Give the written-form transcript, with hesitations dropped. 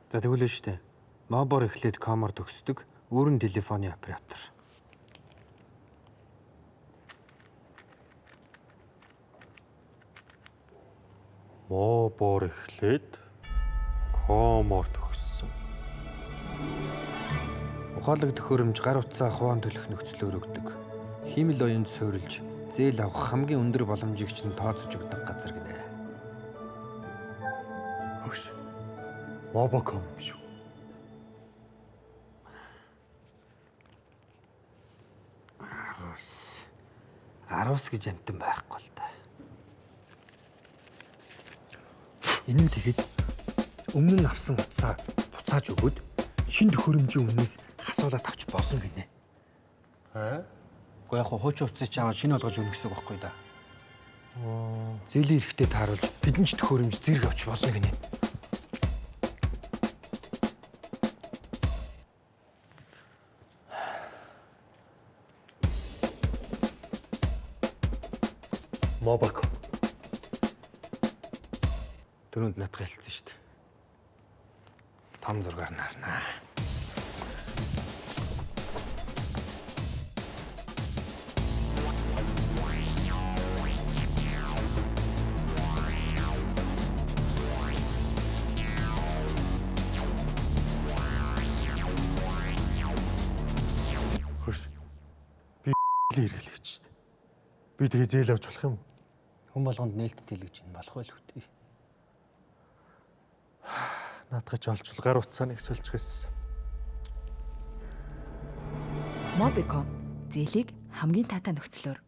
За тэгвэл нь штэ. Мобор эхлээд комор төгсдөг. Өөрөн телефоны оператор. Мобор эхлээд комор төгссөн. Ухаалаг төхөөрөмж гар утсаа хуваан төлөх нөхцлөөр өгдөг. Хиймэл оюунд суурилж зээл авах хамгийн өндөр боломжийг чинь тооцож өгдөг газар гинэ. Хөш. Мобоком юм шүү. Аруус гэж амтан байхгүй л та. Энэ нь тэгэхэд өмнө нь авсан утсаа буцааж өгөөд шин төхөөрөмжийн өмнөөс асуулаад авч болсон гинэ. Уу яг хуучин утсыг чи аваад шинэ болгож өгнө гэсэн үг байхгүй да. Зээлийн эрэхтэй тааруулж бидэн ч төхөөрөмж зэрэг авч болсон гинэ. Мобоком. Түрүүнд надад хэлсэн шүү дээ. Том зургаар нарнаа. Хөш. Би ирэлгэж шүү дээ. Би тэгээ зээл авч болох юм уу? Хүн болгонд нээлттэй хэлгэж ин болох байл хөтэй. Наадах ч олчвол гар утсааныг сольж гэлсэн. Мобиком зээлийг хамгийн таатай нөхцлөөр